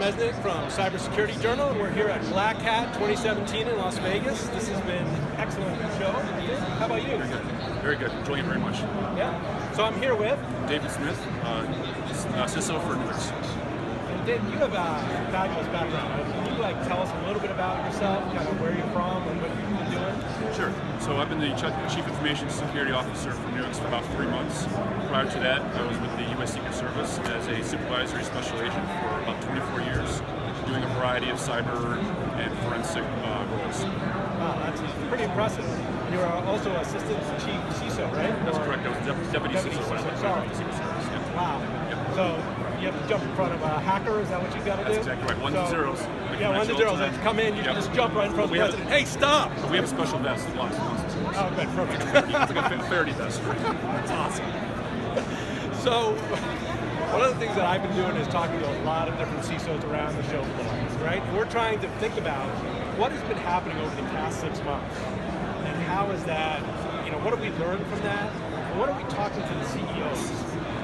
Resnick from Cybersecurity Journal, and we're here at Black Hat 2017 in Las Vegas. This has been an excellent show. How about you? Very good. Very good. Enjoying it very much. Yeah. So I'm here with David Smith, CISO for Nuix. And Dave, you have a fabulous background. Can you tell us a little bit about yourself, kind of where you're from and what you've been doing? Sure. So I've been the Chief Information Security Officer for Nuix for about 3 months. Prior to that, I was with the U.S. Secret Service as a supervisory special agent for about 24 years, doing a variety of cyber and forensic roles. Wow, that's pretty impressive. And you are also Assistant Chief CISO, right? That's correct. I was Deputy CISO. Sorry. Secret Service. Yeah. Wow. Yep. So you have to jump in front of a hacker, is that what you've got to do? That's exactly right. Ones and zeros. Yeah, ones and zeros. They come in, you can just jump right in front of the president. Hey, stop! We have a special vest that blocks ones and zeros. Oh, good, perfect. It's like a Faraday vest. That's awesome. So, one of the things that I've been doing is talking to a lot of different CISOs around the show floor, right? And we're trying to think about what has been happening over the past 6 months, and how is that, what have we learned from that? And what are we talking to the CEOs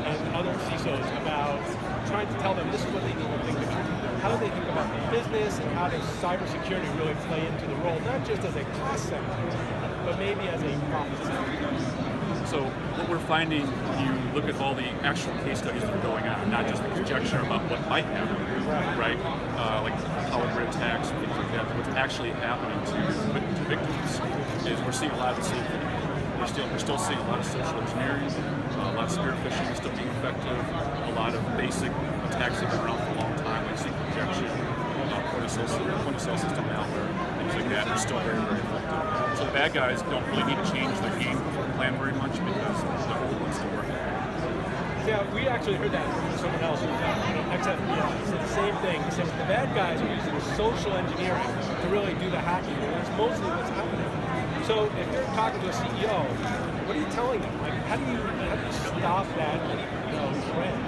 and other CISOs about, trying to tell them this is what they need to think about. How do they think about the business, and how does cybersecurity really play into the role, not just as a cost center, but maybe as a profit center? So what we're finding, you look at all the actual case studies that are going on, not just the conjecture about what might happen, right? Like power grid attacks, things like that. What's actually happening to victims is we're seeing a lot of the same thing. We're still seeing a lot of social engineering, a lot of spear phishing is still being effective, a lot of basic attacks that have been around for a long time, like secret injection, point of sale system malware, things like that, are still very, very effective. So the bad guys don't really need to change their game plan very much because the old one's still working. Yeah, we actually heard that from someone else who was ex-FBI. He said the same thing. He said the bad guys are using social engineering to really do the hacking, and that's mostly what's happening. So if you're talking to a CEO, what are you telling them? How do you stop that trend?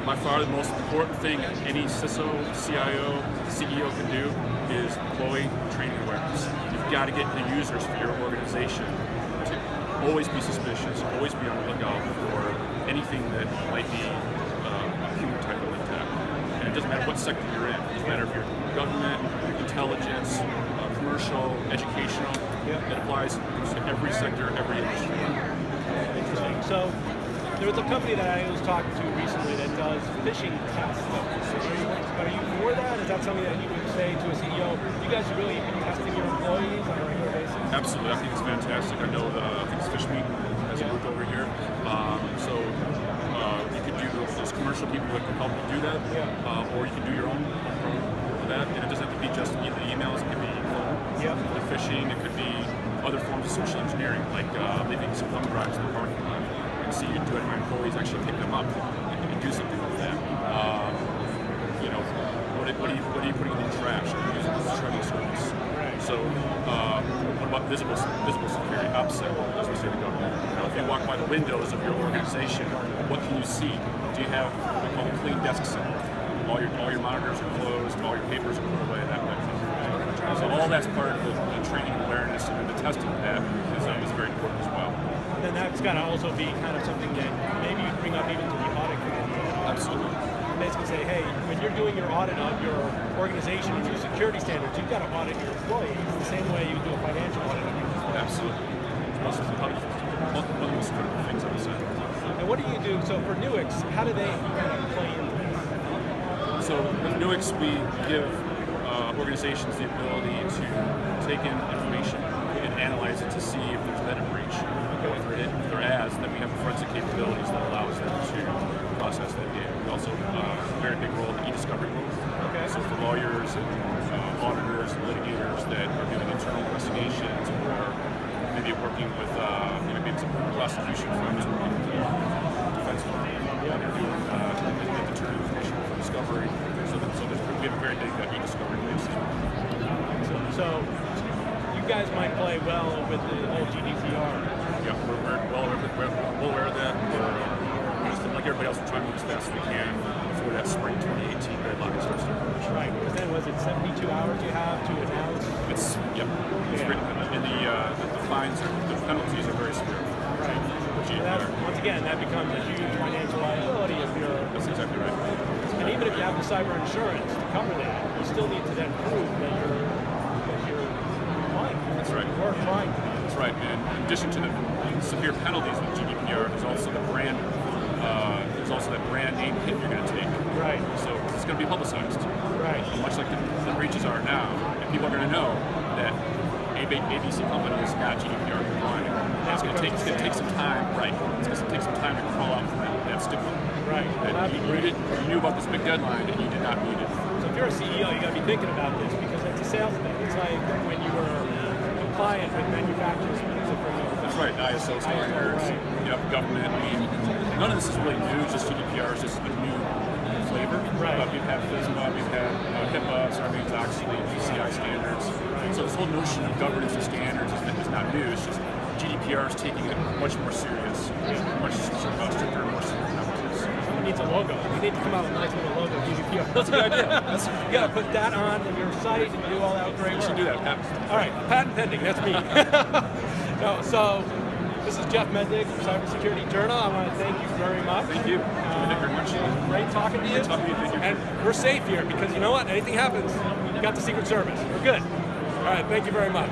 By far the most important thing any CISO, CIO, CEO can do is employee training awareness. You've got to get the users for your organization to always be suspicious, always be on the lookout for anything that might be a human type of attack. And it doesn't matter what sector you're in. It doesn't matter if you're government, intelligence, commercial, educational. It applies to every sector, every industry. Interesting. So there was a company that I was talking to recently that does phishing tests. Are you for that? Is that something that you would say to a CEO? You guys are really testing your employees on a regular basis? Absolutely. I think it's fantastic. I know I think it's FishMe as a group over here. So you could do those commercial people that can help you do that, or you can do your own program for that. And it doesn't have to be just the emails. It could be the phishing. It could be other forms of social engineering, like leaving some thumb drives in the parking lot. See you do it, my employees actually pick them up and do something with that. What are you putting in the trash? Using this shredding service. So what about visible security? OPSEC, as we say to government. If you walk by the windows of your organization, what can you see? Do you have what we call a clean desk center? All your monitors are closed, all your papers are put away, that kind of thing. So all that's part of the training and awareness, and the testing of that is very important as well. Then that's got to also be kind of something that maybe you bring up even to the audit committee. Absolutely. Basically say, hey, when you're doing your audit of your organization and your security standards, you've got to audit your employees the same way you do a financial audit of your employees. Absolutely. One of the most critical things I would say. And what do you do? So for Nuix, how do they kind of play into this? So with Nuix, we give organizations the ability to take in information and analyze it to see if there's been a breach. If there has, then we have forensic capabilities that allows them to process that data. We also have a very big role in the e-discovery world. Okay. So for lawyers and auditors and litigators that are doing internal investigations, or maybe working with maybe some prosecution firms, working with defense firm, they're doing internal information for discovery. So we have a very big e-discovery base. So you guys might play well with the whole GDPR. Yeah, we're well aware of that. We're just like everybody else, we're trying to move as fast as we can before that spring 2018 deadline starts to approach. Right, because then was it 72 hours you have to announce? It's great. And the fines, the penalties are very severe. Right. Once again, that becomes a huge financial liability if you're... That's exactly right. And even even if you have the cyber insurance to cover that, you still need to then prove that you're complying. That's right. Or trying to. That's right. And in addition to the severe penalties with GDPR, there's also the brand. There's also that brand name hit you're going to take. Right. So it's going to be publicized. Right. Much like the breaches are now, and people are going to know that ABC company is not GDPR compliant. It's going to take some time. Right. It's going to take some time to crawl out from that stigma. Right. That you knew about this big deadline and you did not meet it. So if you're a CEO, you got to be thinking about this because it's a sales thing. It's like when you were compliant with manufacturers. That's right. ISO standards. Right. Government. I mean, none of this is really new. Just GDPR is just a new flavor. Right. We've had FISMA, we've had HIPAA, Sarbanes-Oxley, PCI standards. So this whole notion of governance and standards is not new. It's just GDPR is taking it much more serious, much stricter, more severe penalties. Someone needs a logo. You need to come out with a nice little logo, GDPR. That's a good idea. You got to put that on your site and do all that great work. You should do that. All right, patent pending. That's me. No, so this is Jeff Mendig from Cybersecurity Journal. I want to thank you very much. Thank you. Thank you very much. Great talking to you. Great talking to you. Thank you. And we're safe here because you know what? Anything happens, you got the Secret Service. We're good. All right, thank you very much.